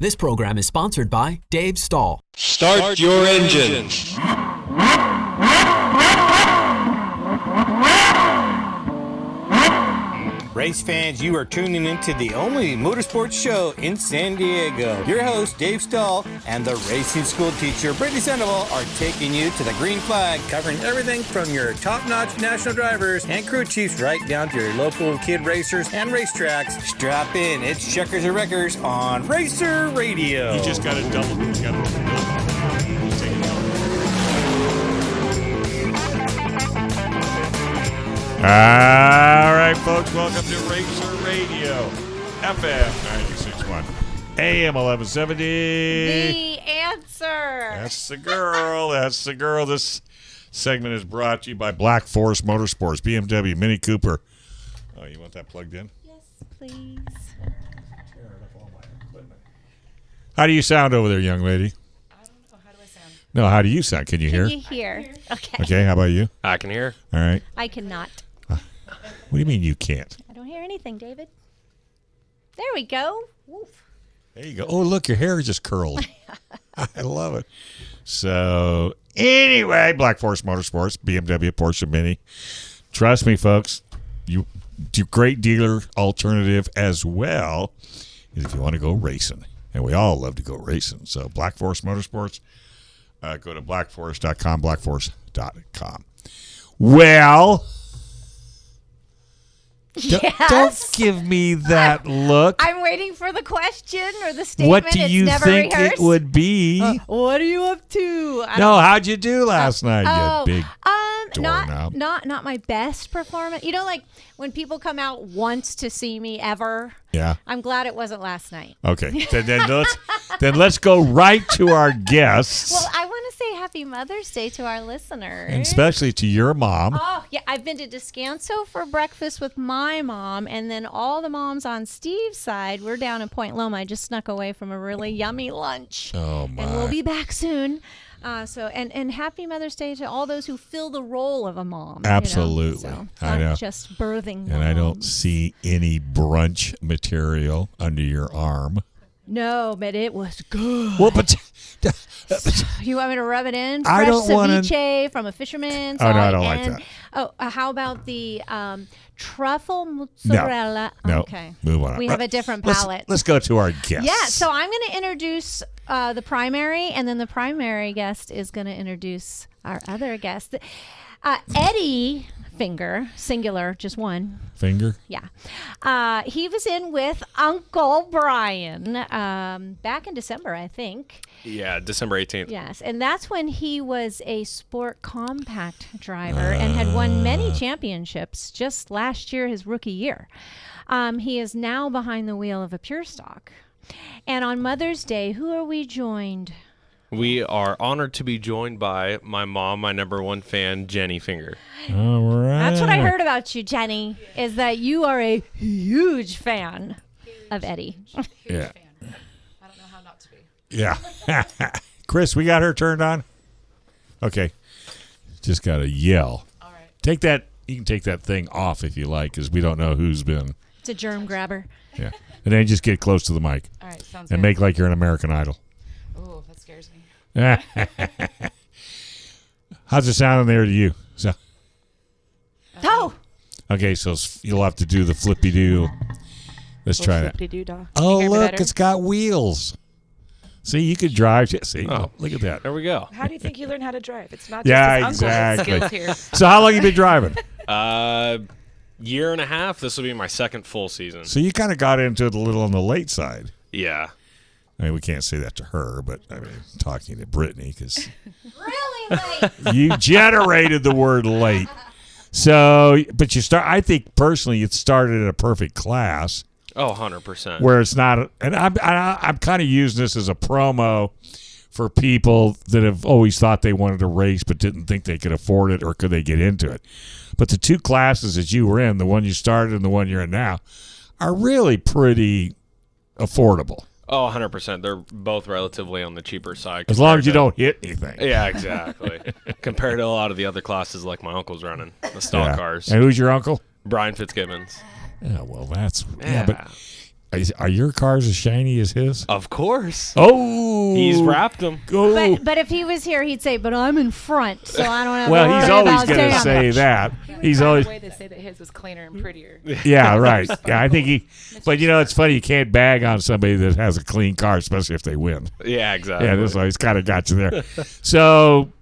This program is sponsored by Dave Stahl. Start your engines. Race fans, you are tuning into the only motorsports show in San Diego. Your host, Dave Stahl, and the racing school teacher, Britney Sandoval, are taking you to the green flag, covering everything from your top-notch national drivers and crew chiefs right down to your local kid racers and racetracks. Strap in. It's Checkers and Wreckers on Racer Radio. You just got to double. All right, folks, welcome to Racer Radio, FM 96.1, AM 1170. The answer. That's the girl. That's the girl. This segment is brought to you by Black Forest Motorsports, BMW, Mini Cooper. Oh, you want that plugged in? Yes, please. How do you sound over there, young lady? I don't know. How do I sound? No, how do you sound? Can you hear? Can you hear? Okay. Okay, how about you? I can hear. All right. I cannot. What do you mean you can't? I don't hear anything, David. There we go. Woof. There you go. Oh, look, your hair just curled. I love it. So, anyway, Black Forest Motorsports, BMW, Porsche Mini. Trust me, folks, you do great dealer alternative as well is if you want to go racing. And we all love to go racing. So, Black Forest Motorsports, go to blackforest.com, blackforest.com. Well... Yes. Don't give me that look. I'm waiting for the question or the statement. What do you never think rehearsed. it would be? What are you up to? No, how'd you do last night, you big doorknob? Not my best performance. You know, like when people come out once to see me ever. Yeah. I'm glad it wasn't last night. Okay. Then let's go right to our guests. Well, I want to say Happy Mother's Day to our listeners. And especially to your mom. Oh, yeah. I've been to Descanso for breakfast with my mom, and then all the moms on Steve's side, we're down in Point Loma. I just snuck away from a really yummy lunch. Oh, my. And we'll be back soon. And Happy Mother's Day to all those who fill the role of a mom. Absolutely. You know? So, I know. not just birthing moms. And I don't see any brunch material under your arm. No, but it was good. Well, but... You want me to rub it in? I Fresh don't want ceviche from a fisherman. Oh, no, I don't like that. Oh, how about the truffle mozzarella? No. Okay. Move on. We have a different palate. Let's go to our guests. Yeah, so I'm going to introduce the primary, and then the primary guest is going to introduce our other guest. Eddie Finger, singular, just one. Finger? Yeah. He was in with Uncle Brian back in December, I think. Yeah, December 18th. Yes, and that's when he was a sport compact driver and had won many championships just last year, his rookie year. He is now behind the wheel of a pure stock. And on Mother's Day, who are we joined? We are honored to be joined by my mom, my number one fan, Jenny Finger. All right. That's what I heard about you, Jenny, is that you are a huge fan of Eddie. Yeah. I don't know how not to be. Yeah. Chris, we got her turned on? Okay. Just got to yell. All right. Take that. You can take that thing off if you like, because we don't know who's been. It's a germ grabber. Yeah. And then just get close to the mic. All right. Sounds And good. make like you're an American Idol. Oh, that scares me. How's it sounding there to you? So, Oh! okay, so you'll have to do the flippy-doo. Let's try that. Flippity-doo-dah. Oh, Can you hear me look, better? it's got wheels. See, you could drive. See, Oh. look at that. There we go. How do you think you learn how to drive? It's not just Yeah, his uncle that exactly. skills here. So how long you been driving? Year and a half. This will be my second full season. So you kind of got into it a little on the late side. Yeah. I mean, we can't say that to her, but I mean, talking to Brittany, because Really late. you generated the word late. So, but I think personally, you started at a perfect class Oh, 100%. where it's not, and I'm kind of using this as a promo for people that have always thought they wanted to race but didn't think they could afford it or could they get into it. But the two classes that you were in, the one you started and the one you're in now, are really pretty affordable. Oh, 100%. They're both relatively on the cheaper side. As long as you compared don't hit anything. to- Yeah, exactly. Compared to a lot of the other classes like my uncle's running, the stock Yeah. cars. And who's your uncle? Brian Fitzgibbons. Yeah, well, that's... Yeah, but Are your cars as shiny as his? Of course. Oh, He's wrapped them. Oh. But if he was here, he'd say, "But I'm in front, so I don't have to Well, worry he's always about going to damage." say that. He's Found always. a way to say that his was cleaner and prettier. Yeah, right. Yeah, I think he. But it's funny. You can't bag on somebody that has a clean car, especially if they win. Yeah, exactly. Yeah, this always kind of got you there. So,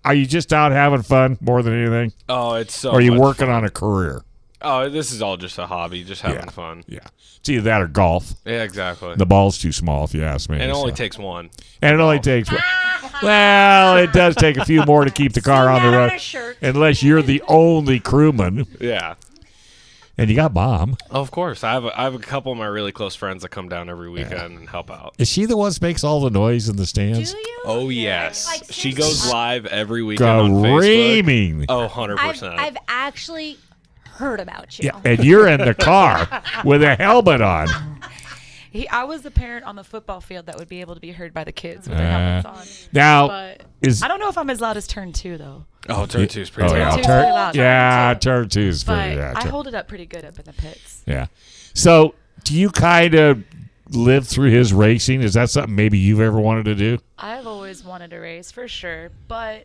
are you just out having fun more than anything? Oh, it's so. Or are you much working fun. on a career? Oh, this is all just a hobby, just having fun. Yeah. It's either that or golf. Yeah, exactly. The ball's too small, if you ask me. And it only so. takes one. And it only takes. Well, it does take a few more to keep the car on the road, unless you're the only crewman. Yeah. And you got Mom. Of course. I have a couple of my really close friends that come down every weekend and help out. Is she the one that makes all the noise in the stands? Do you? Oh, yes. Like, She seriously? goes live every weekend on Facebook. Screaming. Oh, 100%. I've actually heard about you. Yeah, and you're in the car with a helmet on. I was the parent on the football field that would be able to be heard by the kids with their helmets on. Now, But is I don't know if I'm as loud as turn 2 though. Oh, turn 2 is pretty oh yeah, loud. Two's pretty loud. turn two is But pretty loud. I hold it up pretty good up in the pits. Yeah. So, do you kind of live through his racing? Is that something maybe you've ever wanted to do? I've always wanted to race for sure, but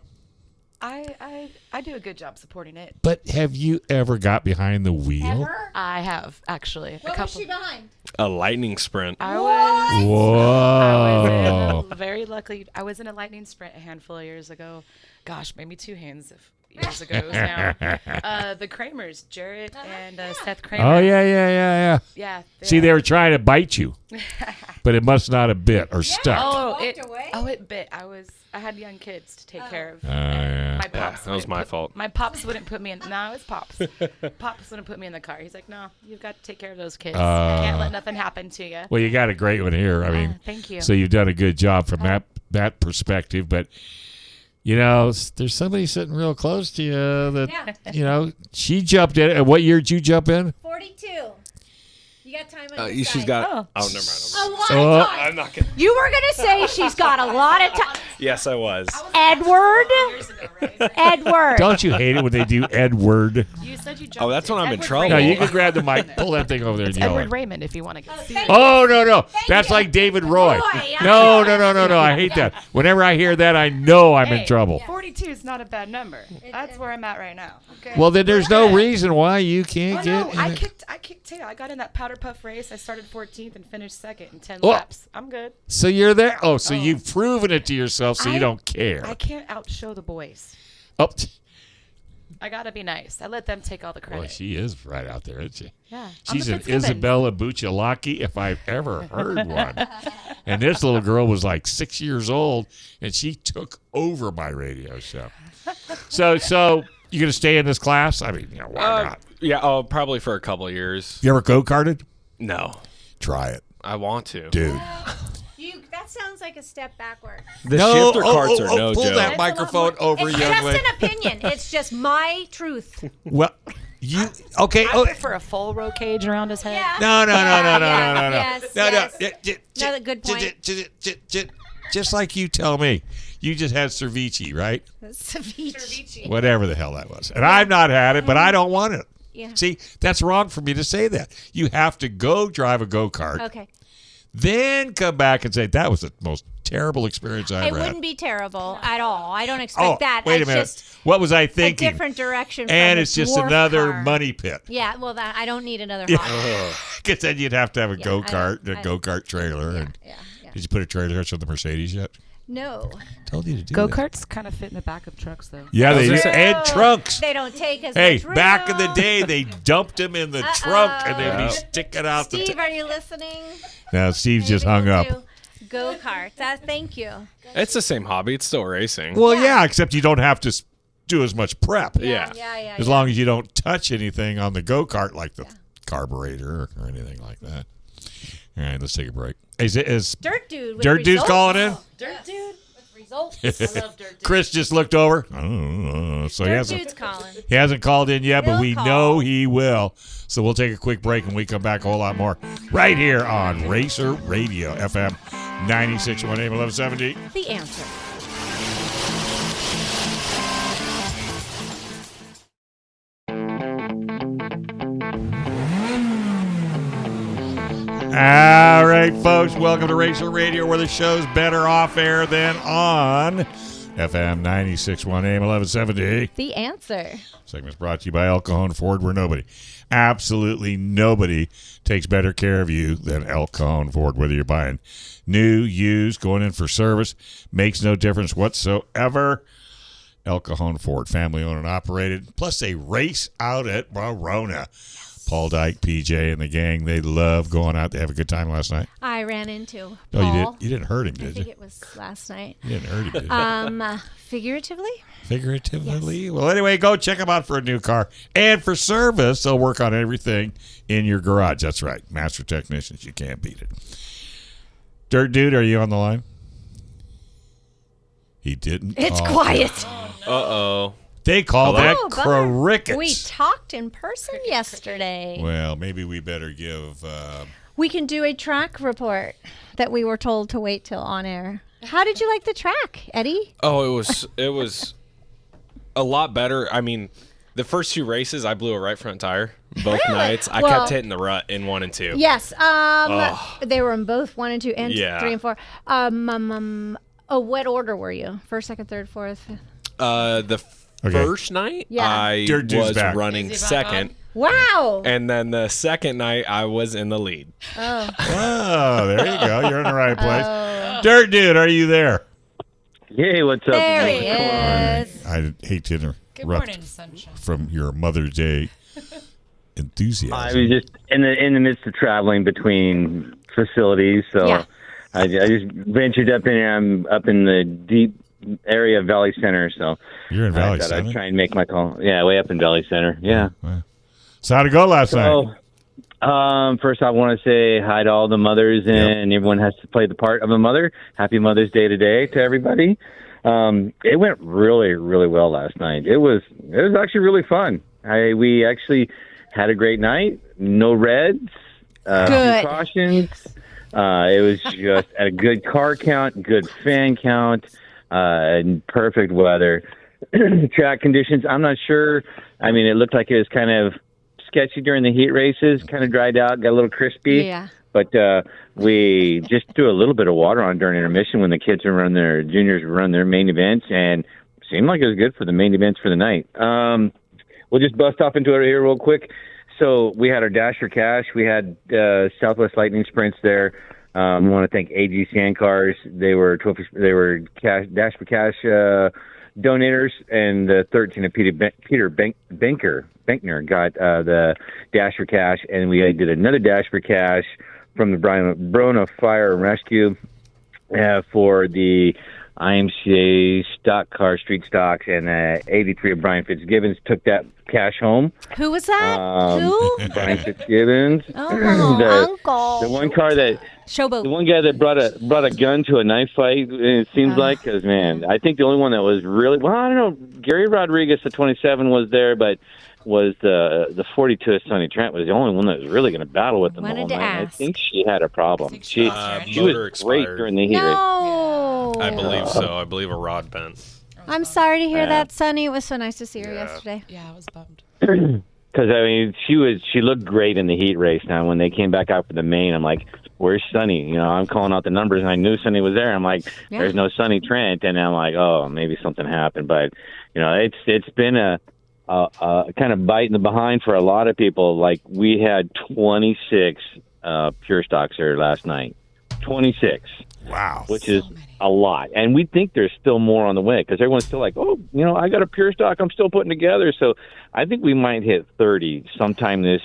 I do a good job supporting it. But have you ever got behind the wheel? I have actually. What was she behind? A lightning sprint. I was Whoa. very lucky. I was in a lightning sprint a handful of years ago. Gosh, maybe 2 hands of years ago now. The Kramers, Jarrett and Seth Kramer. Oh, yeah. Yeah. See, they were trying to bite you, but it must not have bit or stuck. It bit. I had young kids to take care of. Yeah. My pops that was wouldn't my put- fault. My pops wouldn't put me in. No, it's pops. Pops wouldn't put me in the car. He's like, no, you've got to take care of those kids. Can't let nothing happen to you. Well, you got a great one here. I mean, thank you. So you've done a good job from that perspective, but there's somebody sitting real close to you that she jumped in. And what year did you jump in? 42. You got time on your She's side. got. Oh. Oh, never mind. A lot of time. I'm not gonna. You were going to say she's got a lot of time. Yes, I was. Edward? Edward. Don't you hate it when they do Edward? You said you jumped. Oh, that's when I'm in Edward trouble. No, Raymond. you can grab the mic, pull that thing over there and It's yell Edward it. Raymond if you want to get sued. Oh, no. That's you. like David Roy. Roy, No. I hate that. Whenever I hear that, I know I'm in Hey, trouble. 42 is not a bad number. That's where I'm at right now. Okay. Well, then there's no reason why you can't Oh, get no, in I it. kicked tail. I got in that powder puff race. I started 14th and finished second in 10 Oh. laps. I'm good. So you're there. Oh, so you've proven it to yourself, so you I- don't care. I can't outshow the boys. Oh, I gotta be nice. I let them take all the credit. well, she is right out there, isn't she? Yeah. She's I'm an the Fitzgibbons. Isabella Bucciolacci, if I've ever heard one. And this little girl was like 6 years old, and she took over my radio show. So you gonna stay in this class? I mean, why not? Yeah. Oh, probably for a couple of years. You ever go-karted? No, Try it, I want to. dude. That sounds like a step backward. The shifter carts are pull no joke. that microphone over, It's young just lady. an opinion. It's just my truth. Well, you okay? I Oh, prefer a full row cage around his head. Yeah. no. Yes, No. yes. Another good point. Just like you tell me, you just had ceviche, right? Ceviche. Whatever the hell that was. And I've not had it, but I don't want it. Yeah. See, that's wrong for me to say that. You have to go drive a go-kart, Okay. then come back and say, that was the most terrible experience I It ever had. wouldn't be terrible at all. I don't expect that. Wait a It's minute. just What was I a thinking? different direction. And from it's a just dwarf another car. money pit. Yeah. Well, that I don't need another hobby. Because then you'd have to have a go-kart, I- a go-kart trailer. and Yeah. Did you put a trailer hitch on the Mercedes yet? No. Told you to do Go that. karts kind of fit in the back of trucks though. Yeah, they was do. gonna And trunks. They don't take as Hey, much room. back in the day, they dumped them in the trunk and they'd Yeah. be sticking out the. Steve, are you listening? Now Steve's just hung up. Go kart. Thank you. It's the same hobby. It's still racing. Well, yeah, except you don't have to do as much prep. Yeah. Yeah. As long as you don't touch anything on the go-kart, like the carburetor or anything like that. All right, let's take a break. Is Dirt dude. With Dirt Dude's results. calling in? Dirt dude with results. I love Dirt Dude. Chris just looked over. Oh, so Dirt dude's calling. he hasn't called in yet, but He'll we call. know he will. So we'll take a quick break and we come back a whole lot more right here on Racer Radio, FM 96.1 AM 1170. The answer. All right, folks, welcome to Racer Radio, where the show's better off air than on FM 96.1 AM 1170. The answer. Segment's brought to you by El Cajon Ford, where nobody, absolutely nobody, takes better care of you than El Cajon Ford. Whether you're buying new, used, going in for service, makes no difference whatsoever. El Cajon Ford, family owned and operated. Plus, they race out at Verona. Paul Dyke, PJ, and the gang, they love going out. They have a good time last night. I ran into Oh, Paul. you didn't hurt him, I did think you? it was last night. You didn't hurt him, did you? Figuratively? Figuratively. Well, anyway, go check them out for a new car. And for service, they'll work on everything in your garage. That's right. Master technicians. You can't beat it. Dirt Dude, are you on the line? He didn't. It's call. quiet. Uh-oh. They call that Oh, but crickets. we talked in person yesterday. Well, maybe we better give... We can do a track report that we were told to wait till on air. How did you like the track, Eddie? Oh, it was a lot better. I mean, the first two races, I blew a right front tire both nights. I Well- kept hitting the rut in 1 and 2. Yes. They were in both 1 and 2 and Yeah. 3 and 4. What order were you? First, second, third, fourth? The first night, Yeah. I Dirt Dude's was back. running Is he back second. Wow. And then the second night, I was in the lead. Oh, there you go. You're in the right place. Dirt Dude, are you there? Hey, what's up? There he is. I hate to Good interrupt morning, sunshine. from your Mother's Day enthusiasm. I was just in the midst of traveling between facilities, so Yeah. I just ventured up in here. I'm up in the deep area of Valley Center, so You're in Valley I thought Center? I'd try and make my call. Yeah, way up in Valley Center. Yeah. Wow. So how'd it go last night? First, I want to say hi to all the mothers, and everyone has to play the part of a mother. Happy Mother's Day today to everybody. It went really, really well last night. It was actually really fun. We actually had a great night. No reds, Good. few cautions. It was just a good car count, good fan count, and perfect weather. Track conditions, I'm not sure. I mean, it looked like it was kind of sketchy during the heat races, kind of dried out, got a little crispy. Yeah. But we just threw a little bit of water on during intermission when the kids were running their juniors were running their main events, and seemed like it was good for the main events for the night. We'll just bust off into it here real quick. So we had our Dash for Cash. We had Southwest Lightning Sprints there. I want to thank AG Sand Cars. They were Dash for Cash donators, and the 13 of Peter Benkner got the Dash for Cash, and we did another Dash for Cash from the Brona Fire and Rescue for the IMCA stock car street stocks, and 83 of Brian Fitzgibbons took that cash home. Who was that? Who? Brian Fitzgibbons. Oh, Uncle. The one car that Showboat. the one guy that brought a gun to a knife fight. It seems like, because man, I think the only one that was really I don't know. Gary Rodriguez, the 27, was there, but was the 42 of Sonny Trent was the only one that was really going to battle with them the Wanted whole to night. I ask. think she had a problem. She motor was great expired. during the heat race. No. I believe so. I believe a rod bent. I'm sorry to hear that, Sonny. It was so nice to see her yesterday. Yeah, I was bummed. Because I mean, she looked great in the heat race. Now, when they came back out for the main, I'm like, "Where's Sonny?" You know, I'm calling out the numbers, and I knew Sonny was there. I'm like, Yeah. "There's no Sonny Trent," and I'm like, "Oh, maybe something happened." But you know, it's been a kind of bite in the behind for a lot of people. Like we had 26 pure stocks there last night, 26. Wow. Which is a lot. And we think there's still more on the way because everyone's still like, oh, you know, I got a pure stock I'm still putting together. So I think we might hit 30 sometime this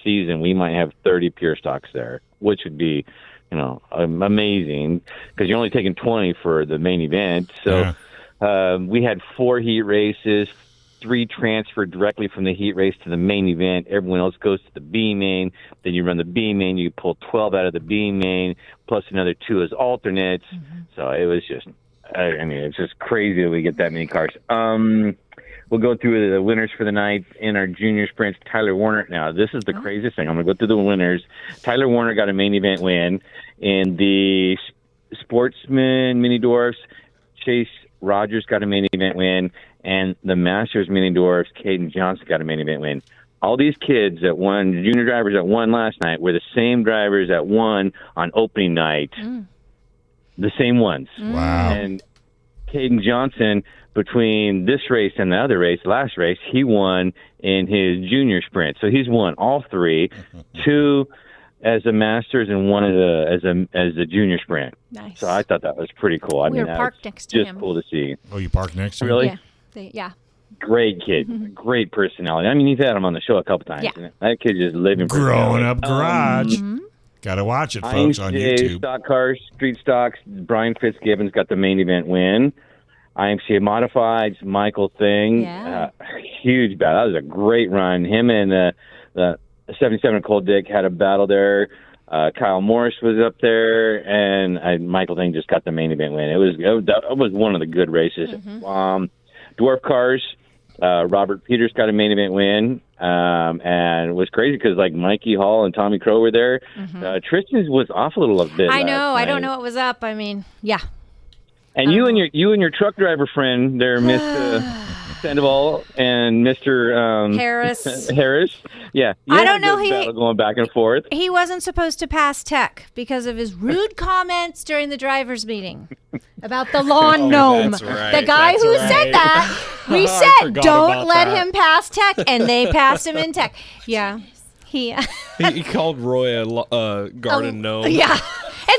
season. We might have 30 pure stocks there, which would be, you know, amazing because you're only taking 20 for the main event. So we had 4 heat races, 3 transferred directly from the heat race to the main event. Everyone else goes to the B main. Then you run the B main. You pull 12 out of the B main, plus another 2 as alternates. Mm-hmm. So it was just, I mean, it's just crazy that we get that many cars. We'll go through the winners for the night in our junior sprints. Tyler Warner. Now, this is the craziest thing. I'm going to go through the winners. Tyler Warner got a main event win in the Sportsman Mini Dwarfs. Chase Rogers got a main event win. And the Masters Mini Dwarfs, Caden Johnson got a main event win. all these kids that won, junior drivers that won last night, were the same drivers that won on opening night. The same ones. Wow. And Caden Johnson, between this race and the other race, last race, he won in his junior sprint. So he's won all three, two as a Masters and one as a junior sprint. Nice. So I thought that was pretty cool. I We mean, were parked next to just him. cool to see. Oh, you parked next to him? Really? Yeah. Yeah. Great kid, great personality. I mean, you've had him on the show a couple times. Yeah. That kid just living Growing personality. up garage. Got to watch it, folks, on IMCA YouTube. Stock Cars, Street Stocks, Brian Fitzgibbons got the main event win. IMCA Modifieds, Michael Thing. Yeah. Huge battle. That was a great run. Him and the 77 Cold Dick had a battle there. Kyle Morris was up there, and Michael Thing just got the main event win. It was one of the good races. Dwarf Cars, Robert Peters got a main event win, and it was crazy because like Mikey Hall and Tommy Crow were there. Tristan's was off a little bit. I know. last I don't night. know what was up. I mean, yeah. And you and your truck driver friend there, Miss Sandoval and Mr. Harris. Harris. Yeah. I don't had a know, good battle going back and forth. He wasn't supposed to pass tech because of his rude comments during the drivers' meeting about the lawn gnome. that's right, The guy that's who right. said that, we I said, forgot don't about let that. him pass tech, and they passed him in tech. Yeah. He called Roy a garden gnome. Yeah.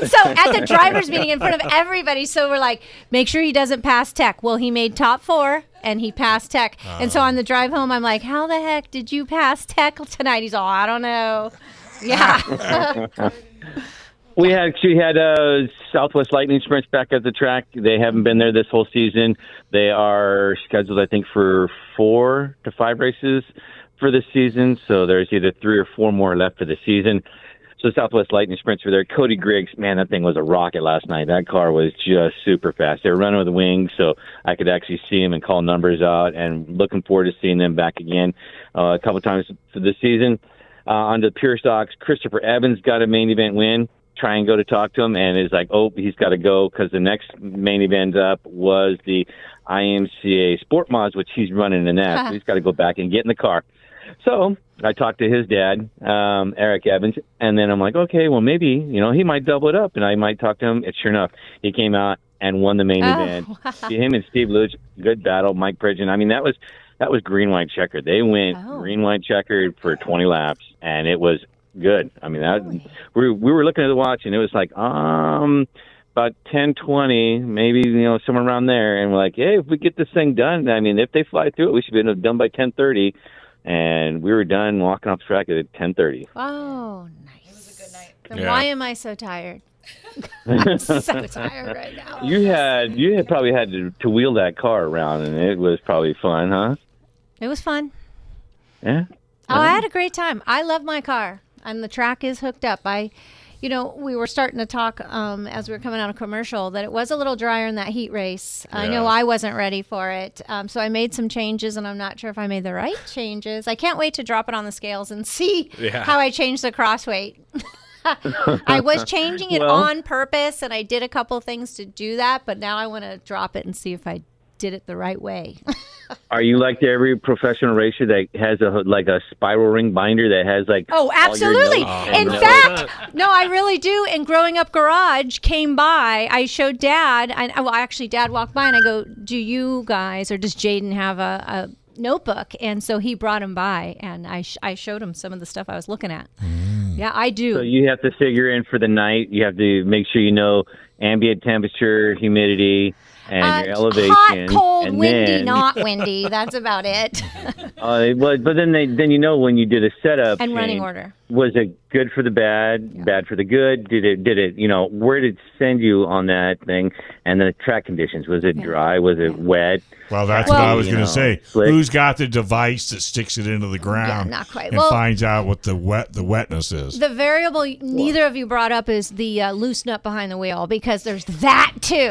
And so at the drivers' meeting in front of everybody, so we're like, make sure he doesn't pass tech. Well, he made top 4 and he passed tech. And so on the drive home, I'm like, how the heck did you pass tech tonight? He's all, I don't know. Yeah. She had Southwest Lightning Sprints back at the track. They haven't been there this whole season. They are scheduled, I think, for 4 to 5 races for this season. So there's either 3 or 4 more left for the season. So Southwest Lightning Sprints were there. Cody Griggs, man, that thing was a rocket last night. That car was just super fast. They were running with the wings, so I could actually see him and call numbers out, and looking forward to seeing them back again a couple times for the season. On the Pure Stocks, Christopher Evans got a main event win. Try and go to talk to him, and is like, oh, he's got to go because the next main event up was the IMCA Sport Mods, which he's running in that. So he's got to go back and get in the car. So I talked to his dad, Eric Evans, and then I'm like, okay, well, maybe, he might double it up, and I might talk to him. And sure enough, he came out and won the main event. Wow. Him and Steve Luch, good battle. Mike Pridgeon. I mean, that was green, white, checkered. They went green, white, checkered for 20 laps, and it was good. I mean, we were looking at the watch, and it was like, about 10:20, maybe, somewhere around there. And we're like, hey, if we get this thing done, I mean, if they fly through it, we should be done by 10:30. And we were done walking off the track at 10:30. Oh, nice. It was a good night. Then Yeah. why am I so tired? I'm so tired right now. You had probably had to wheel that car around, and it was probably fun, huh? It was fun. Yeah. Oh, I had a great time. I love my car, and the track is hooked up. We were starting to talk as we were coming out of commercial that it was a little drier in that heat race. I know I wasn't ready for it. So I made some changes, and I'm not sure if I made the right changes. I can't wait to drop it on the scales and see how I changed the cross weight. I was changing it on purpose, and I did a couple things to do that, but now I want to drop it and see if I did it the right way. Are you like every professional racer that has a spiral ring binder that has like? Oh, absolutely. In no. fact, no, I really do. And Growing Up Garage came by. I showed Dad. Dad walked by, and I go, "Do you guys, or does Jaden have a notebook?" And so he brought him by, and I showed him some of the stuff I was looking at. Yeah, I do. So you have to figure in for the night. You have to make sure you know ambient temperature, humidity, and your elevation. Hot, cold, and windy, then, not windy. That's about it. but then when you do the setup And running change, order. Was it good for the bad, bad for the good? Did it where did it send you on that thing? And the track conditions, was it dry? Was it wet? Well, that's what I was going to say. slick? Who's got the device that sticks it into the ground not quite. and Well, finds out what the wetness is? The variable neither of you brought up is the loose nut behind the wheel, because because there's that too,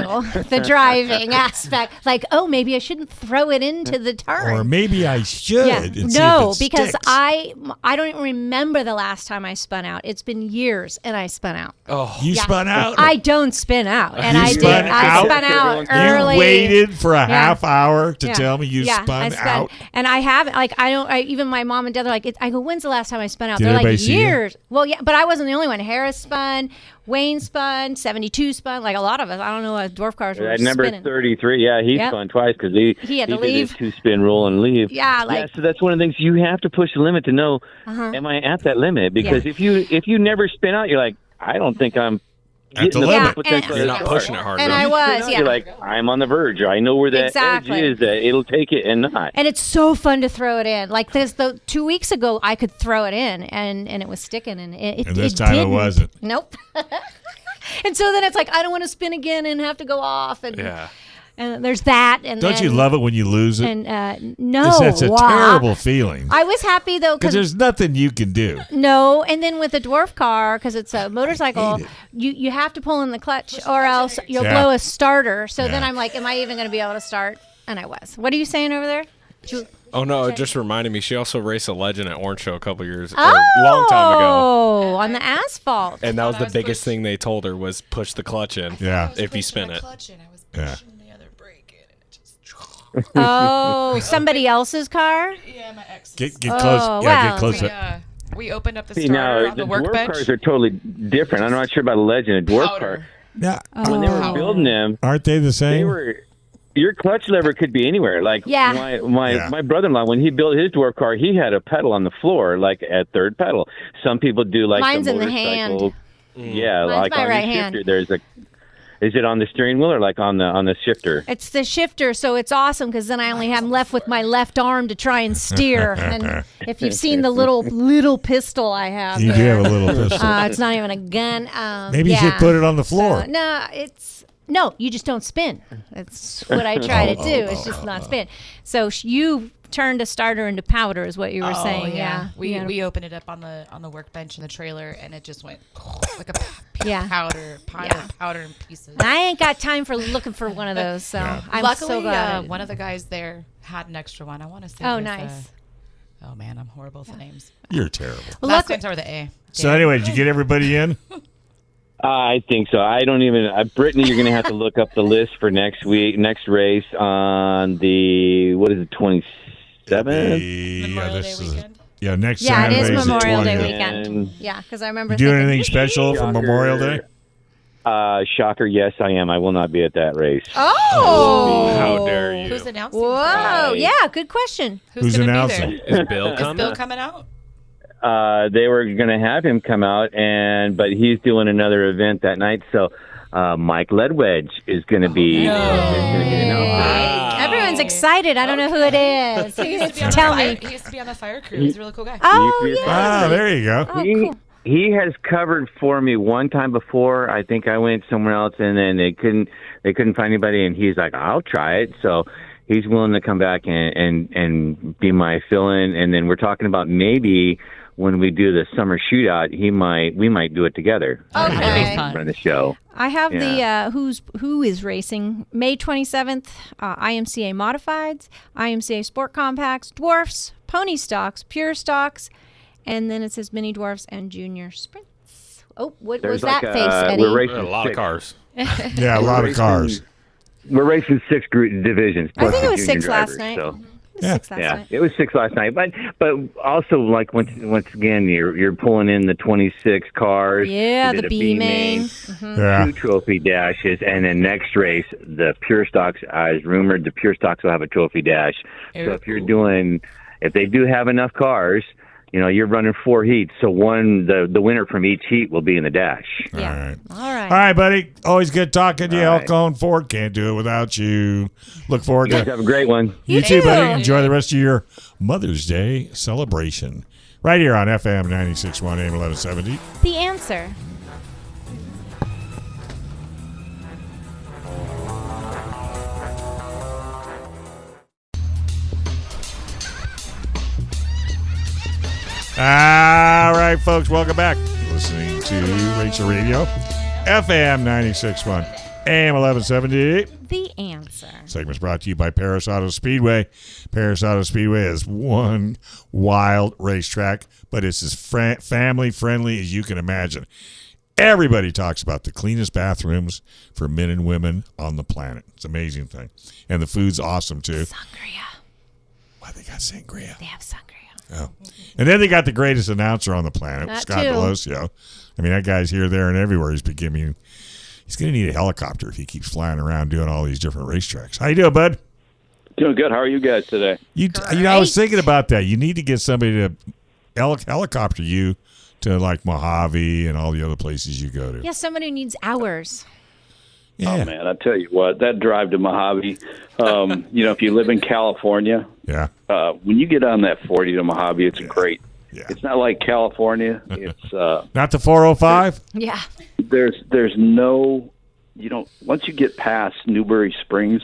the driving aspect. Like, oh, maybe I shouldn't throw it into the turn. Or maybe I should. Yeah. And see if No, it because sticks. I don't even remember the last time I spun out. It's been years, and I spun out. You spun out. I don't spin out, and You I spun did. I out? spun out You early. You waited for a Yeah. half hour to Yeah. tell me you Yeah, spun out. And I haven't. Like, I don't. Even my mom and dad are like, I go, when's the last time I spun out? Did They're like, everybody see you? years. Well, yeah, but I wasn't the only one. Harris spun, Wayne spun, 72 spun. Like a lot of us. I don't know what dwarf cars were At number spinning. 33, yeah, he Yep. spun twice because he had to did leave. his 2-spin rule and leave. Yeah, like- so that's one of the things you have to push the limit to know, am I at that limit? Because if you never spin out, you're like, I don't think I'm At the getting limit. full potential You're of not this car. pushing it hard And enough. I was, yeah. You're like, I'm on the verge. Or I know where that Exactly. edge is. That it'll take it and not. And it's so fun to throw it in. Like this, 2 weeks ago, I could throw it in, and it was sticking, and it And this it time it didn't. wasn't. Nope. And so then it's like I don't want to spin again and have to go off, and there's that. And Don't you love it when you lose it? And no, It's a wow. terrible feeling. I was happy though Because because there's nothing you can do. no, and then with a dwarf car, because it's a motorcycle, you have to pull in the clutch or else you'll Yeah. blow a starter. So then Yeah. I'm like, am I even going to be able to start? And I was. What are you saying over there? Oh no! It just reminded me. She also raced a Legend at Orange Show a couple years, or a long time ago, Oh, on the asphalt. and that was I the was biggest pushing- thing they told her was push the clutch in. Yeah. If you spin it. I was Yeah. pushing the other brake in, and it just. Oh, somebody else's car? Yeah, my ex. Get Oh, close. Yeah, wow. get close. We opened up the See, starter now on the the dwarf workbench. cars are totally different. I'm not sure about a Legend. A dwarf car. Powder. Yeah. When they were Oh. building them, Aren't they the they same? were. Your clutch lever could be anywhere. Like Yeah. my brother-in-law, when he built his dwarf car, he had a pedal on the floor, like at third pedal. Some people do like Mine's the in the motorcycle. hand. Yeah, Mine's like my on right your hand. shifter. There's a. Is it on the steering wheel or like on the shifter? It's the shifter, so it's awesome because then I only am left with my left arm to try and steer. And if you've seen the little pistol I have, You do there, have a little pistol. it's not even a gun. Maybe you should put it on the floor. No, you just don't spin. That's what I try to do. It's just not spin. So you turned a starter into powder, is what you were saying. Yeah, We opened it up on the workbench in the trailer, and it just went like a Yeah. powder in pieces. And I ain't got time for looking for one of those. So I'm Luckily, so glad. one of the guys there had an extra one. I want to say. Oh, it was, nice. oh man, I'm horrible with names. You're terrible. Well, Last luckily- names are with the A. So anyway, did you get everybody in? I think so. I don't even. Brittany, you're going to have to look up the list for next race on the what is it, 27th? Memorial Day weekend? Next Yeah, it Saturday is the Memorial Day 20th. weekend. And- Yeah, because I remember You doing thinking, anything special for Memorial Day? Shocker, yes, I am. I will not be at that race. Oh, How dare you? Who's announcing? whoa, yeah, good question. Who's gonna announcing? Be there? Is Bill Is coming? Bill coming out? They were going to have him come out, but he's doing another event that night. So Mike Ledwedge is going to be. Everyone's excited. I don't know who it is. Tell me. He used to be on the fire crew. He's a really cool guy. Oh, He used to be a yeah. Ah, there you go. Oh, cool. He has covered for me one time before. I think I went somewhere else, and then they couldn't find anybody, and he's like, "I'll try it." So he's willing to come back and be my fill-in. And then we're talking about maybe when we do the summer shootout, we might do it together. Okay. Run the show. I have the who is racing May 27th. IMCA Modifieds, IMCA Sport Compacts, Dwarfs, Pony Stocks, Pure Stocks, and then it says Mini Dwarfs and Junior Sprints. Oh, what was that face, Eddie? We're racing A lot of cars. Yeah, a lot of cars. We're racing 6 group divisions. I plus think it the was junior 6 last drivers, night. So. Yeah. 6 last Yeah, night. it was 6 last night, but also like once again you're pulling in the 26 cars. Yeah, We the did a B-main. Yeah. 2 trophy dashes, and then next race the Pure Stocks. As rumored, the Pure Stocks will have a trophy dash. So if they do have enough cars, you're running 4 heats. So the winner from each heat will be in the dash. Yeah. All right. All right, buddy. Always good talking to you. All El right. Cajon Ford. Can't do it without you. Look forward You guys to have a great one. you too, too. buddy. Enjoy the rest of your Mother's Day celebration. Right here on FM 96.1 AM 1170. The answer. All right, folks. Welcome back. You're listening to Racer Radio. FM 96.1, AM 1170. The Answer. Segment's brought to you by Paris Auto Speedway. Paris Auto Speedway is one wild racetrack, but it's as family friendly as you can imagine. Everybody talks about the cleanest bathrooms for men and women on the planet. It's an amazing thing. And the food's awesome, too. Sangria. Why they got sangria? They have sangria. Oh. And then they got the greatest announcer on the planet, That Scott too. Delosio. I mean, that guy's here, there, and everywhere. He's going to need a helicopter if he keeps flying around doing all these different racetracks. How you doing, bud? Doing good. How are you guys today? I was thinking about that. You need to get somebody to helicopter you to like Mojave and all the other places you go to. Yeah, somebody who needs hours. Yeah. Oh man, I tell you what, that drive to Mojave. If you live in California, Yeah. when you get on that 40 to Mojave, it's great. Yeah. It's not like California. It's Not the 405? Yeah. there's no, once you get past Newberry Springs,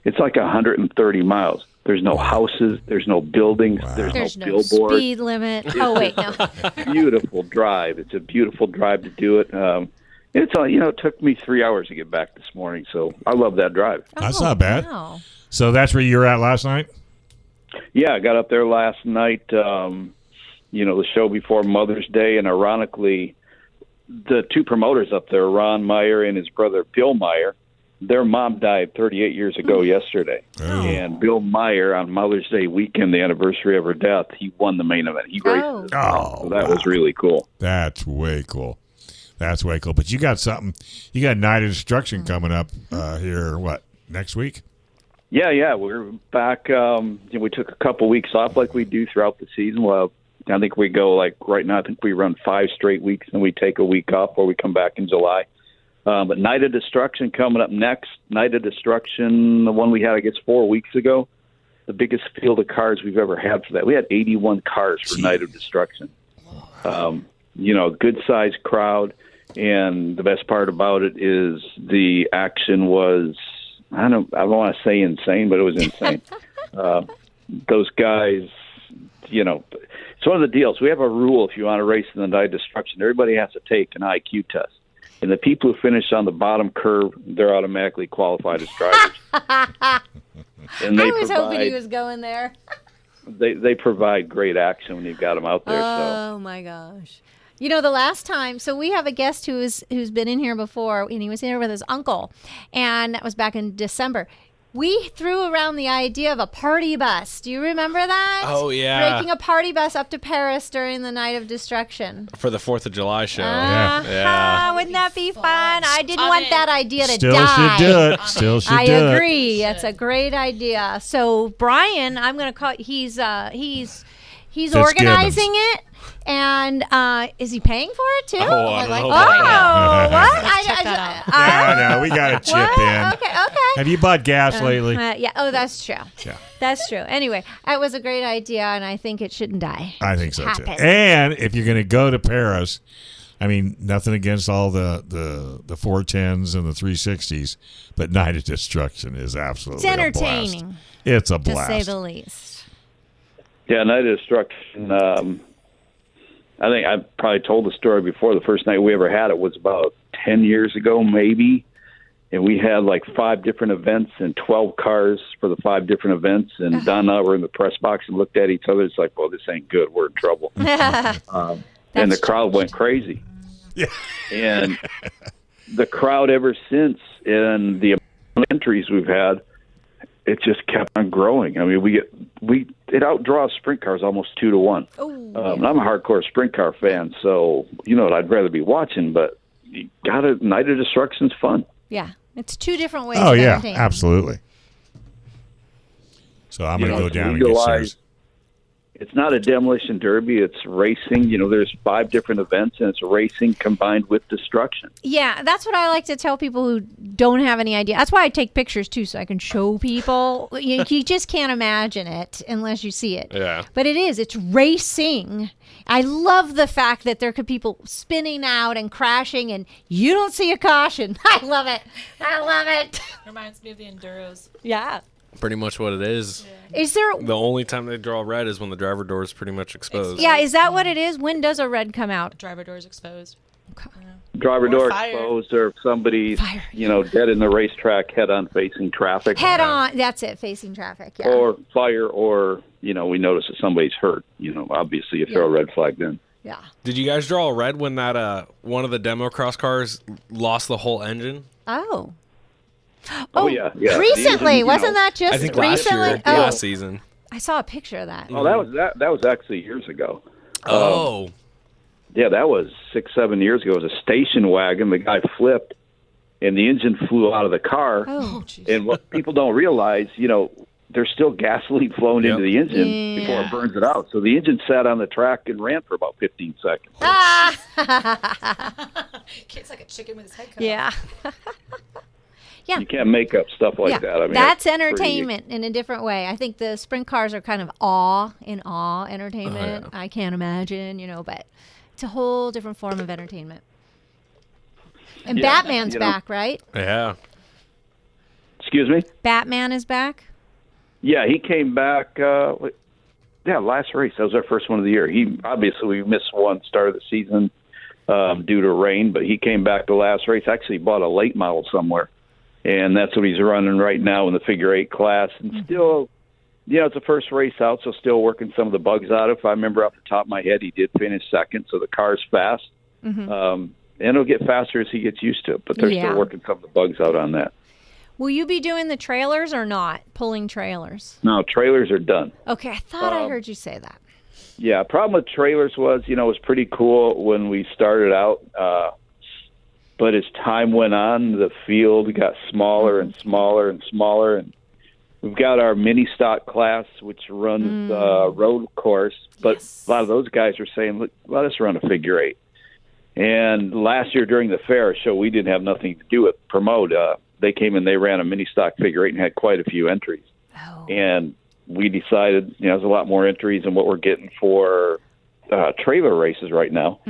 it's like 130 miles. There's no houses. There's no buildings. Wow. There's no no billboards. speed limit. Oh, wait, no. Beautiful drive. It's a beautiful drive to do it. It took me 3 hours to get back this morning, so I love that drive. That's not bad. Wow. So that's where you were at last night? Yeah, I got up there last night, the show before Mother's Day, and ironically, the two promoters up there, Ron Meyer and his brother Bill Meyer, their mom died 38 years ago yesterday. Oh. And Bill Meyer, on Mother's Day weekend, the anniversary of her death, he won the main event. He raced Oh. his mom, so that was really cool. That's way cool. But you got something. You got Night of Destruction coming up here, next week? Yeah, we're back. We took a couple weeks off like we do throughout the season. Well, I think we go right now, I think we run 5 straight weeks, and we take a week off where we come back in July. But Night of Destruction coming up next. Night of Destruction, the one we had, I guess, 4 weeks ago, the biggest field of cars we've ever had for that. We had 81 cars for Night of Destruction. Good-sized crowd, and the best part about it is the action was, I don't want to say insane, but it was insane. Those guys, it's one of the deals. We have a rule if you want to race in the Night of Destruction, everybody has to take an IQ test. And the people who finish on the bottom curve, they're automatically qualified as drivers. And I was hoping he was going there. They provide great action when you've got them out there. Oh, my gosh. The last time, so we have a guest who's been in here before, and he was here with his uncle, and that was back in December. We threw around the idea of a party bus. Do you remember that? Oh, yeah. Breaking a party bus up to Paris during the Night of Destruction. For the 4th of July show. Yeah. Wouldn't that be fun? I didn't want that idea to Still die. should do it. Still should I do it. agree. That's a great idea. So Brian, I'm going to call. He's organizing it, and is he paying for it too? Oh, I don't know. What? Check that out. No, we got to chip What? in. Okay. Have you bought gas lately? Yeah. Oh, that's true. Yeah. That's true. Anyway, that was a great idea, and I think it shouldn't die. I think so, too. Happen. And if you're going to go to Paris, I mean, nothing against all the 410s and the 360s, but Night of Destruction is absolutely It's a blast. entertaining, It's a to blast. say the least. Yeah, Night of Destruction. I think I probably told the story before. The first night we ever had it was about 10 years ago, maybe. And we had 5 different events and 12 cars for the 5 different events. And Don and I were in the press box and looked at each other. It's like, well, this ain't good. We're in trouble. And the crowd went crazy. Yeah. And the crowd ever since, and the entries we've had, it just kept on growing. I mean, it outdraws sprint cars almost 2-1. And I'm a hardcore sprint car fan, so I'd rather be watching. But you Night of Destruction's fun. Yeah, it's 2 different ways. Oh, of yeah, entertaining. absolutely. So I'm going to go down and get serious. It's not a demolition derby. It's racing. There's 5 different events, and it's racing combined with destruction. Yeah, that's what I like to tell people who don't have any idea. That's why I take pictures, too, so I can show people. You just can't imagine it unless you see it. Yeah. But it is. It's racing. I love the fact that there could people spinning out and crashing, and you don't see a caution. I love it. I love it. Reminds me of the Enduros. Yeah. Pretty much what it is. Is there... The only time they draw red is when the driver door is pretty much exposed. Yeah, is that what it is? When does a red come out? Driver doors exposed. driver Or door fire. exposed, or if somebody's Fire. dead in the racetrack head on facing traffic. Head on. That's it. Facing traffic. Yeah. Or fire, or we notice that somebody's hurt. Obviously you throw a red flag then. Yeah. Did you guys draw a red when that one of the demo cross cars lost the whole engine? Oh. Oh, yeah. The Recently, engine, wasn't that just I think recently? last year, last season. I saw a picture of that. Oh, that was actually years ago. Oh. Yeah, that was 6-7 years ago. It was a station wagon. The guy flipped, and the engine flew out of the car. Oh. And what people don't realize, there's still gasoline flowing into the engine before it burns it out. So the engine sat on the track and ran for about 15 seconds. Kid's like a chicken with his head cut Yeah. Yeah. You can't make up stuff like that. I mean, that's pretty- entertainment in a different way. I think the sprint cars are kind of awe entertainment. I can't imagine, but it's a whole different form of entertainment. And Yeah, Batman's back, right? Yeah. Excuse me? Batman is back. Yeah, he came back. Last race. That was our first one of the year. We missed one start of the season due to rain, but he came back the last race. Actually, bought a late model somewhere, and that's what he's running right now in the figure 8 class. And still, it's the first race out, so still working some of the bugs out. If I remember off the top of my head, he did finish second, so the car's fast. And it'll get faster as he gets used to it, but they're still working some of the bugs out on that. Will you be doing the trailers or not? Pulling trailers? No, trailers are done. Okay, I thought I heard you say that. Yeah, problem with trailers was, it was pretty cool when we started out, but as time went on, the field got smaller and smaller and smaller, and we've got our mini stock class, which runs road course, but a lot of those guys are saying, look, let us run a figure 8. And last year during the fair show, we didn't have nothing to do with promote. They came in, they ran a mini stock figure 8 and had quite a few entries. Oh. And we decided, there's a lot more entries than what we're getting for trailer races right now.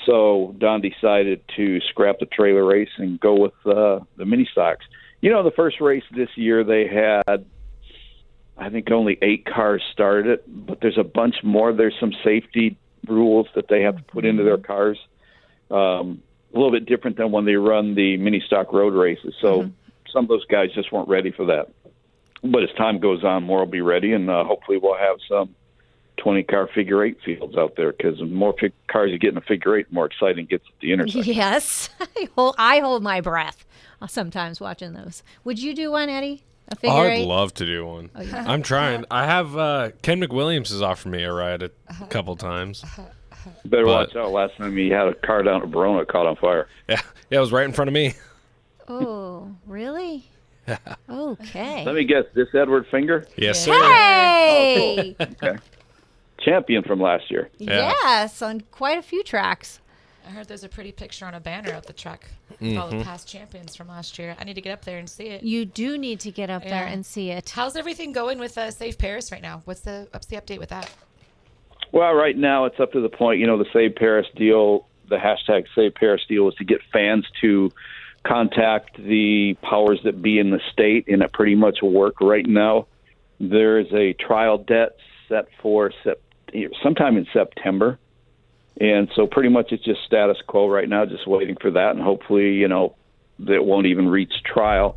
So Don decided to scrap the trailer race and go with the mini stocks. The first race this year, they had, I think, only 8 cars started, but there's a bunch more. There's some safety rules that they have to put into their cars. A little bit different than when they run the mini stock road races. So some of those guys just weren't ready for that. But as time goes on, more will be ready, and hopefully we'll have some 20-car figure 8 fields out there, because the more cars you get in a figure 8, the more exciting it gets at the intersection. Yes. I hold my breath sometimes watching those. Would you do one, Eddie? A figure 8? I'd love to do one. I'm trying. I have Ken McWilliams has offered me a ride a couple times. You better watch out. Last time he had a car down at Verona caught on fire. Yeah, it was right in front of me. Oh, really? Okay. Let me guess, this Edward Finger? Yes, sir. Hey! Okay. Champion from last year. Yes, on quite a few tracks. I heard there's a pretty picture on a banner at the track with all the past champions from last year. I need to get up there and see it. You do need to get up there and see it. How's everything going with Save Paris right now? What's the update with that? Well, right now it's up to the point, the Save Paris deal, the hashtag Save Paris deal is to get fans to contact the powers that be in the state, and it pretty much will work right now. There's a trial debt set for sometime in September. And so pretty much it's just status quo right now, just waiting for that. And hopefully, that it won't even reach trial,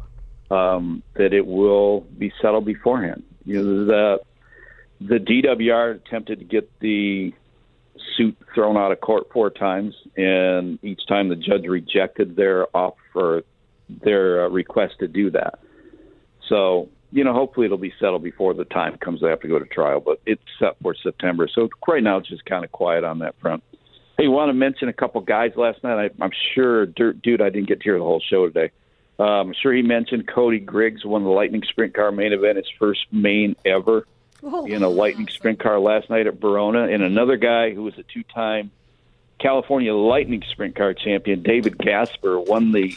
that it will be settled beforehand. The DWR attempted to get the suit thrown out of court 4 times, and each time the judge rejected their offer, their request to do that. So, hopefully it'll be settled before the time comes they have to go to trial, but it's set for September. So right now it's just kind of quiet on that front. Hey, want to mention a couple guys last night? I'm sure, dude, I didn't get to hear the whole show today. I'm sure he mentioned Cody Griggs won the Lightning Sprint Car main event, his first main ever in a Lightning Sprint Car last night at Verona. And another guy who was a 2-time California Lightning Sprint Car champion, David Gasper, won the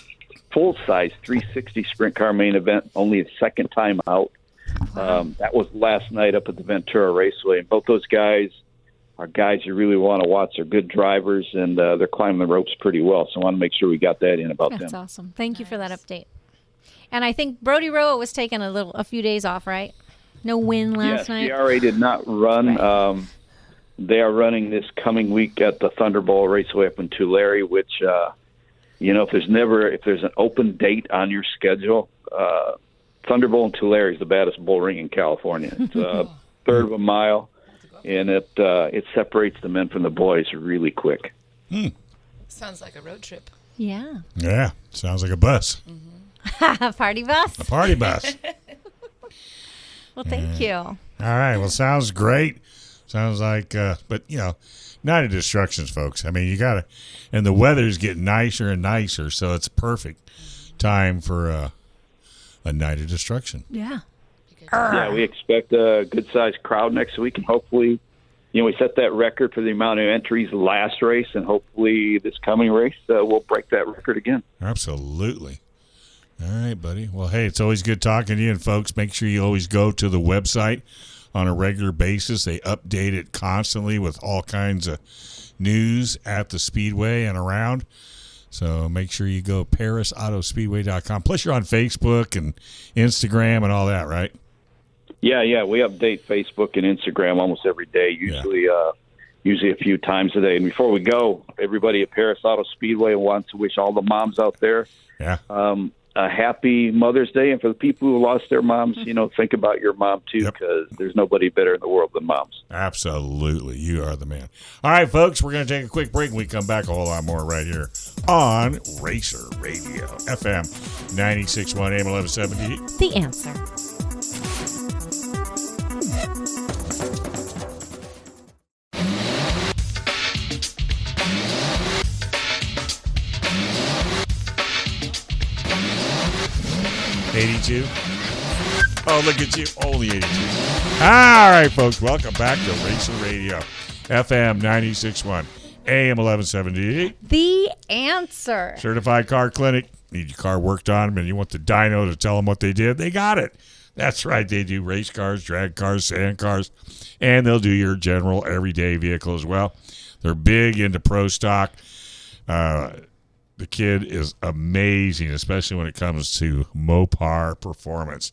full-size 360 Sprint Car main event, only his second time out. That was last night up at the Ventura Raceway. And both those guys are guys you really want to watch. They're good drivers, and they're climbing the ropes pretty well. So I want to make sure we got that in about them. That's awesome. Thank you for that update. And I think Brody Roa was taking a few days off, right? No win last night. Yes, CRA did not run. Right. they are running this coming week at the Thunderbolt Raceway up in Tulare, which, if there's an open date on your schedule, Thunderbolt in Tulare is the baddest bull ring in California. It's a third of a mile, and it separates the men from the boys really quick. Sounds like a road trip. Yeah. Yeah, sounds like a bus. Party bus. A party bus. Well, thank you. All right. Well, sounds great. Sounds like, but Night of Destructions, folks. I mean, you got to, and the weather's getting nicer and nicer, so it's perfect time for a Night of Destruction. Yeah. Yeah, we expect a good-sized crowd next week, and hopefully, we set that record for the amount of entries last race, and hopefully this coming race we'll break that record again. Absolutely. All right, buddy. Well, hey, it's always good talking to you, and folks, make sure you always go to the website on a regular basis. They update it constantly with all kinds of news at the Speedway and around. So make sure you go parisautospeedway.com. Plus, you're on Facebook and Instagram and all that, right? Yeah, we update Facebook and Instagram almost every day, usually a few times a day. And before we go, everybody at Paris Auto Speedway wants to wish all the moms out there a happy Mother's Day. And for the people who lost their moms, think about your mom, too, because there's nobody better in the world than moms. Absolutely. You are the man. All right, folks, we're going to take a quick break. When we come back, a whole lot more right here on Racer Radio, FM 96.1 AM 1170. The Answer. $82. Oh, look at you. Only 82. All right, folks. Welcome back to Racer Radio, FM 96.1, AM 1170. The Answer. Certified Car Clinic. Need your car worked on, and you want the dyno to tell them what they did? They got it. That's right. They do race cars, drag cars, sand cars, and they'll do your general everyday vehicle as well. They're big into pro stock. The kid is amazing, especially when it comes to Mopar performance.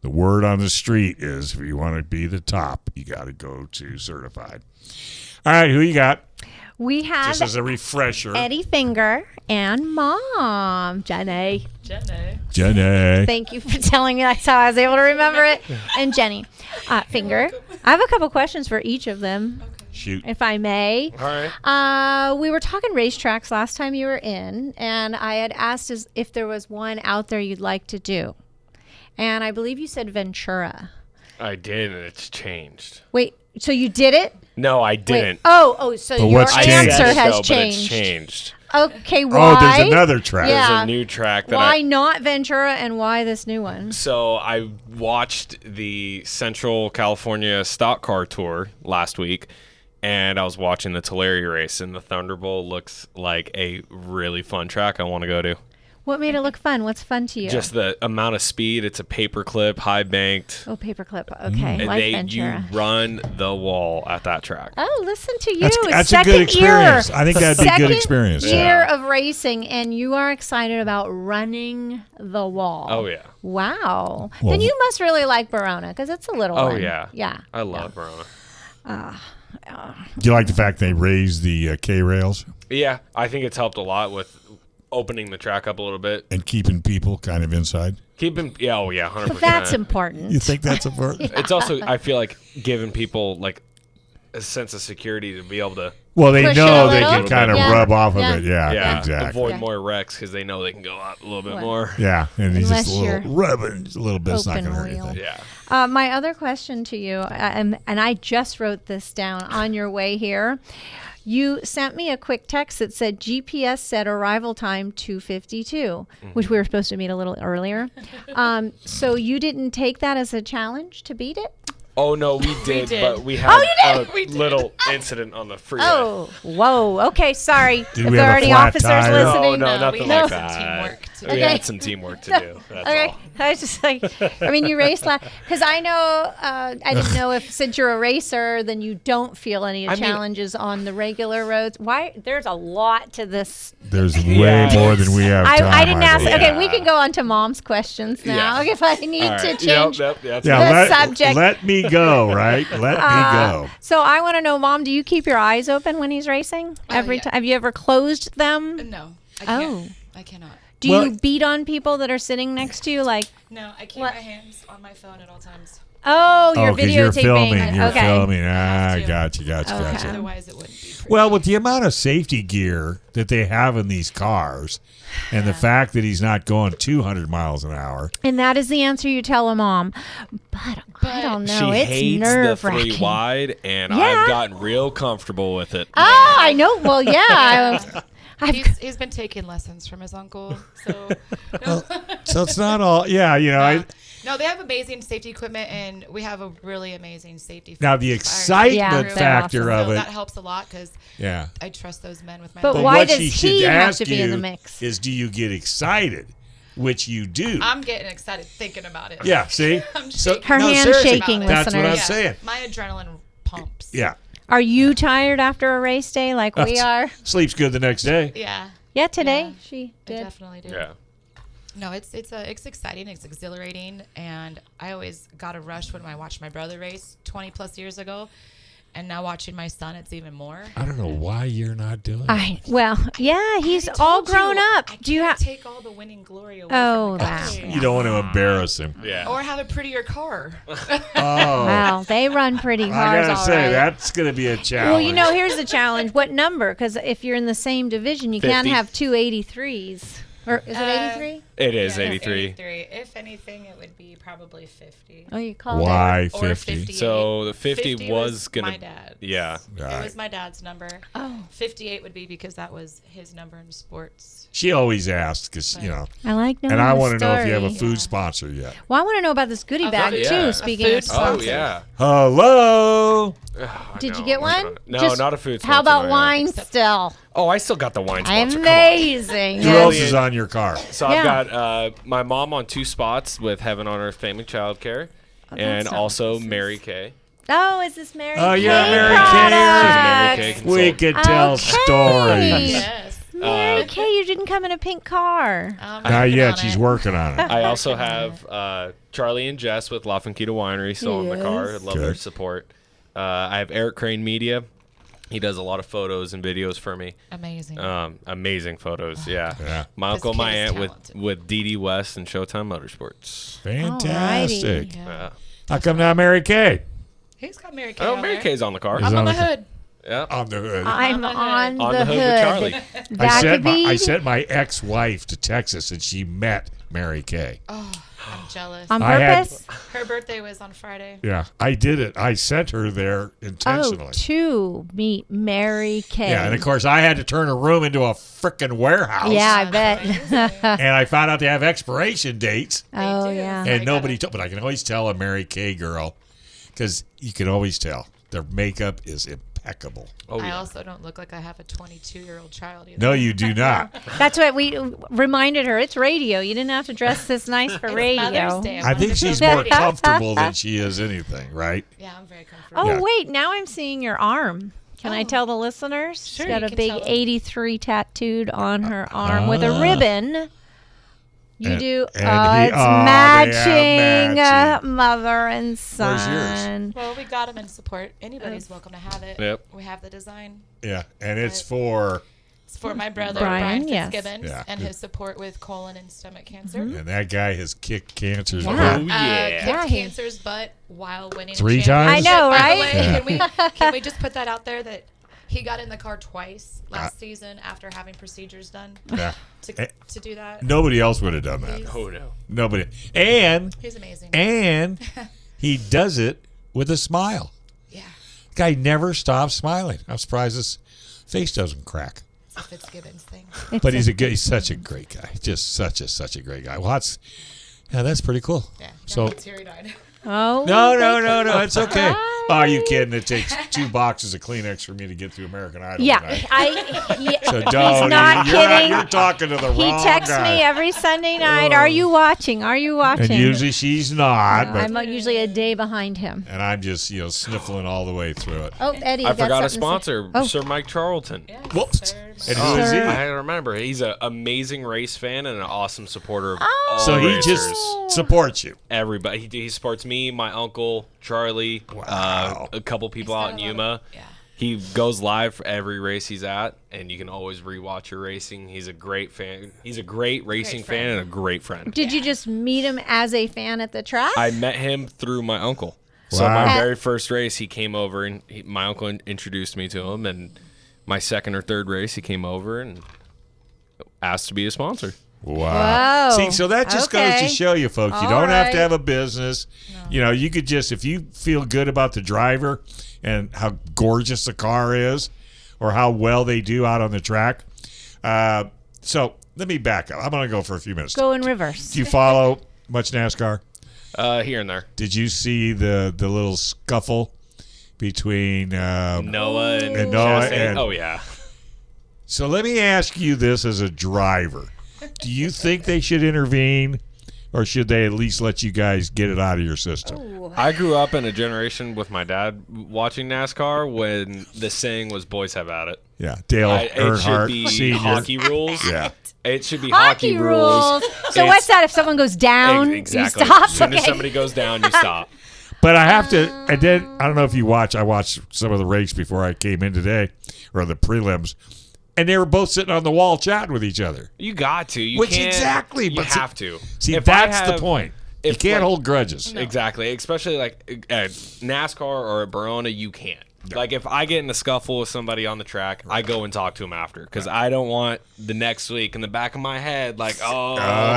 The word on the street is if you want to be the top, you got to go to Certified. All right, who you got? We have Just as a refresher, Eddie Finger and Mom, Jenny. Jenny. Thank you for telling me that's how I was able to remember it. And Jenny Finger. I have a couple questions for each of them. Shoot. If I may. All right. We were talking racetracks last time you were in, and I had asked if there was one out there you'd like to do. And I believe you said Ventura. I did, and it's changed. Wait, so you did it? No, I didn't. Wait. Oh, so But your what's changed? answer has But it's changed. changed. Okay, why? Oh, there's another track. Yeah. There's a new track that Why not Ventura, and why this new one? So I watched the Central California Stock Car Tour last week, and I was watching the Tulare race, and the Thunderbolt looks like a really fun track I want to go to. What made it look fun? What's fun to you? Just the amount of speed. It's a paperclip, high banked. Oh, paperclip. Okay, And like you Ventura. run the wall at that track. Oh, listen to you. That's a Second good experience. Year. I think that'd be a good experience. Second year of racing, and you are excited about running the wall. Oh, yeah. Wow. Well, Then you must really like Verona, because it's a little Oh, one. yeah. Yeah. I love Verona. Do you like the fact they raised the K-rails Yeah, I think it's helped a lot with opening the track up a little bit. and keeping people kind of inside? Keeping, 100%. But that's important. You think that's important? It's also, I feel like, giving people like a sense of security to be able to, Well, they Push it know a they little? can kind of Yeah. rub off of Yeah. it. Yeah, yeah, exactly. avoid Yeah. more wrecks because they know they can go out a little bit Well, more. Yeah, and he's just a Unless little you're rubbing, just a little bit. It's not open going to hurt wheel. anything. Yeah. My other question to you, and I just wrote this down on your way here. You sent me a quick text that said GPS said arrival time 2:52, which we were supposed to meet a little earlier. So you didn't take that as a challenge to beat it? Oh no, we did, did. but we had you a little incident on the freeway. Oh, whoa. Okay, sorry. Did if we there have are a any flat officers tire? listening. No, we nothing had like some that. teamwork to We do. had some teamwork to do. That's Okay, all. I was just like, I mean, you race because I know, I didn't know if since you're a racer, then you don't feel any challenges on the regular roads. Why? There's a lot to this. There's way more than we have time. I didn't ask. believe. Okay, we can go on to Mom's questions now. Yeah. If I need All to right. change. Yep, that's Yeah, the let, subject. let me go, right? Let me go. So I want to know, Mom, do you keep your eyes open when he's racing every yeah. time? Have you ever closed them? No, I can't. Oh. I cannot. Do Well- you beat on people that are sitting next to you? Like, No, I keep What? my hands on my phone at all times. oh, you're Oh, because videotaping. you're filming. You're okay. filming. Ah, have to. gotcha. Otherwise, it wouldn't be. Pretty. Well, with the amount of safety gear that they have in these cars and the fact that he's not going 200 miles an hour. And that is the answer you tell a mom. But I don't know. She It's hates the nerve-wracking. 3 wide, and Yeah. I've gotten real comfortable with it. Oh, I know. Well, yeah. He's been taking lessons from his uncle, so So it's not all, no, they have amazing safety equipment, and we have a really amazing safety. Now, the fire excitement Yeah, factor they're of so it. that helps a lot because Yeah. I trust those men with my. But life. why what does she he should have ask to be in the you mix? is, do you get excited? Which you do. I'm getting excited thinking about it. Yeah, see? I'm So, shaking. Her hand's seriously, shaking, That's what I'm listeners. saying. My adrenaline pumps. Yeah. Are you tired after a race day like we are? Sleeps good the next day. Yeah. Yeah, today Yeah. she I did. definitely do. Yeah. No, it's exciting, it's exhilarating, and I always got a rush when I watched my brother race 20 plus years ago, and now watching my son, it's even more. I don't know why you're not doing it. Yeah, he's I all told grown you, up. I Do you can't have? take all the winning glory away Oh, from my that. kid. You don't want to embarrass him. Yeah. Or have a prettier car. Oh. Wow, they run pretty I cars. gotta all say, right. that's going to be a challenge. Well, you know, here's the challenge. What number? Because if you're in the same division, you can't 50. have two 83s. Or is it 83? It is Yeah, 83. If anything, it would be probably 50. Oh, you called Why Or 50? 58. So the 50 was gonna. my dad. Yeah. It Right. was my dad's number. Oh. 58 would be because that was his number in sports. She always asks because, you know. it. I like knowing And I the want to know if you have a story. food sponsor yet. Well, I want to know about this goodie bag yeah. too. A Speaking food of Oh sponsors. yeah. Hello. Did you get one? No, Just- not a food. How sponsor, about not yet. wine still? Oh, I still got the wine sponsor. Come on. Amazing. Who Yes. else is on your car? So Yeah. I've got my mom on 2 spots with Heaven on Earth Family Child Care, and also Mary Kay. Oh, is this Mary Oh, Kay you're a Mary Kay. product? Mary Kay We consultant. could tell Okay. stories. Yes. Mary Kay, you didn't come in a pink car. I'm Not working yet. on She's it. working on it. I also have Charlie and Jess with La Finquita Winery still in the car. Yes. Love their Good. support. I have Eric Crane Media. He does a lot of photos and videos for me. Amazing. Amazing photos, yeah. Yeah. My uncle, This my kid is aunt talented. with Dee Dee West and Showtime Motorsports. Fantastic. Alrighty. Yeah. How come not Mary Kay? He's got Mary Kay. Oh, on Mary there. Kay's on the car. Is I'm on on the the- hood. Yeah. On the hood. I'm On the on On the the hood with Charlie. That could be. I sent my ex-wife to Texas, and she met Mary Kay. Oh, I'm jealous. on I had- purpose. Her birthday was on Friday. Yeah, I did it. I sent her there intentionally. Oh, to meet Mary Kay. Yeah, and of course I had to turn a room into a frickin' warehouse. Yeah, I bet. And I found out they have expiration dates, Oh, do. yeah. and I nobody got told. But I can always tell a Mary Kay girl because you can always tell their makeup is impeccable. Oh, I yeah. also don't look like I have a 22-year-old child either. No, you do not. That's what we reminded her. It's radio. You didn't have to dress this nice for It's radio. Mother's Day. I think she's more comfortable than she is anything, right? Yeah, I'm very comfortable. Oh, Yeah. wait. Now I'm seeing your arm. Can I Oh. tell the listeners? Sure, She's got you a can big tell them. 83 tattooed on her arm with a ribbon. You And- do. and Oh, he- it's oh, they have matching. matching. Mother and yours? son. Well, we got them in support. Anybody's welcome to have it. Yep. We have the design. Yeah, and it's for, It's for my brother, Brian, Brian yes. Fitzgibbons, Yeah. and his support with colon and stomach cancer. and that guy has kicked cancer's Yeah. butt. Oh, yeah. Kicked Yeah, he- cancer's butt while winning a 3 championship. times? I know, By the right? way, Yeah. can we just put that out there that he got in the car twice last season after having procedures done Yeah. to do that? Nobody else would have done that. Oh, no. Nobody. And He's amazing. he does it with a smile. Yeah, Guy never stops smiling. I'm surprised his face doesn't crack. it's a Fitzgibbons thing. But he's such a great guy. Just such a great guy. Well, that's pretty cool. Yeah. So Teary-eyed. Oh. no, it's okay. Oh, you kidding? It takes 2 boxes of Kleenex for me to get through American Idol Yeah, tonight. So he's don't. not kidding. You're talking to the He wrong texts guy. me every Sunday night. Are you watching? Are you watching? And usually she's not. But, I'm usually a day behind him. and I'm just sniffling all the way through it. Oh, Eddie, I you got forgot a something to say? sponsor, Oh. Sir Mike Charlton. Whoops. And who is he? I remember. He's an amazing race fan and an awesome supporter of all So he racers. just supports you. Everybody. He supports me, my uncle, Charlie, Wow. a couple people out in Yuma. Yeah. He goes live for every race he's at, and you can always rewatch your racing. He's a great fan. He's a great racing fan and a great friend. Did you just meet him as a fan at the track? I met him through my uncle. So Wow. my very first race, he came over, and my uncle introduced me to him. And my second or third race, he came over and asked to be a sponsor. Wow. Whoa. See, so that just goes to Okay. show you, folks, you All don't have to right. have a business. You could just, if you feel good about the driver and how gorgeous the car is or how well they do out on the track. So let me back up. I'm going to go for a few minutes. Go in reverse. Do you follow much NASCAR? Here and there. Did you see the little scuffle between Noah and Noah Chastain. and- Oh, yeah. So let me ask you this as a driver. Do you think they should intervene or should they at least let you guys get it out of your system? I grew up in a generation with my dad watching NASCAR when the saying was "boys have at it." Yeah, Dale It should Earnhardt be Sr. hockey rules. Yeah. It should be Hockey rules. So It's- what's that? If someone goes down, Exactly. you stop? As soon as Okay. somebody goes down, you stop. But I have to, I don't know if you watch, I watched some of the race before I came in today, or the prelims, and they were both sitting on the wall chatting with each other. You got to. You Which can't, exactly, You but have to. See, If I that's the have- point. You if, can't like- hold grudges. Exactly. Especially like at NASCAR or at Barona, you can't. Like if I get in a scuffle with somebody on the track, I go and talk to him after because I don't want the next week in the back of my head like, oh,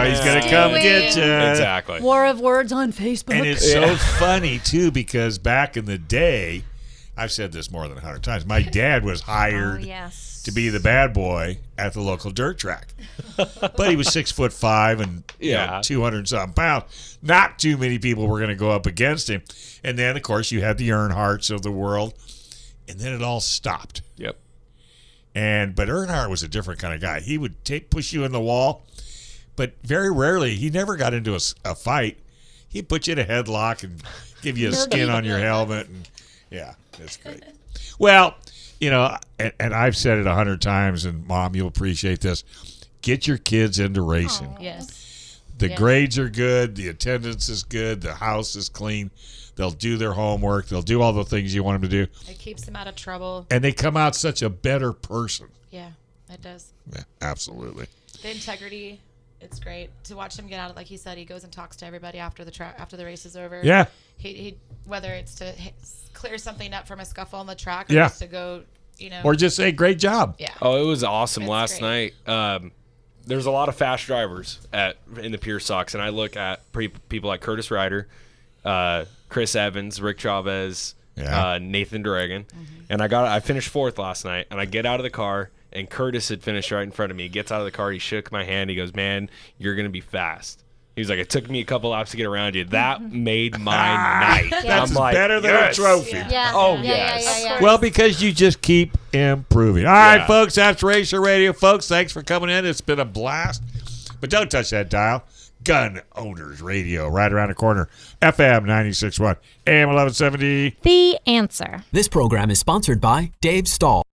He's going to man. come get you. Exactly. War of words on Facebook. And it's so funny, too, because back in the day, I've said this more than 100 times, my dad was hired yes. to be the bad boy at the local dirt track. But he was 6'5" and Yeah. 200-something pounds. Not too many people were going to go up against him. And then, of course, you had the Earnhardts of the world. And then it all stopped. Yep. But Earnhardt was a different kind of guy. He would push you in the wall, but very rarely, he never got into a fight. He'd put you in a headlock and give you a skin on your helmet. And yeah, that's great. Well, and I've said it 100 times, and Mom, you'll appreciate this. Get your kids into racing. Yes. The grades are good. The attendance is good. The house is clean. They'll do their homework. They'll do all the things you want them to do. It keeps them out of trouble. And they come out such a better person. Yeah, it does. Yeah, absolutely. The integrity, it's great to watch him get out. Like he said, he goes and talks to everybody after the race is over. Yeah. He whether it's to clear something up from a scuffle on the track or Yeah. just to go, Or just say, great job. Yeah. Oh, it was awesome It's last great. night. There's a lot of fast drivers in the Pure Sox, and I look at people like Curtis Ryder, Chris Evans, Rick Chavez, Nathan Dragon, and I finished fourth last night, and I get out of the car, and Curtis had finished right in front of me. He gets out of the car, he shook my hand, he goes, "Man, you're gonna be fast." He was like, "It took me a couple laps to get around you." That made my night. That's I'm like, better than yes. a trophy. Yeah. Oh, yeah, yes. Yeah, yeah, yeah. Well, because you just keep improving. All right, Yeah. folks, that's Racer Radio. Folks, thanks for coming in. It's been a blast. But don't touch that dial. Gun Owners Radio, right around the corner. FM 96.1, AM 1170. The answer. This program is sponsored by Dave Stahl.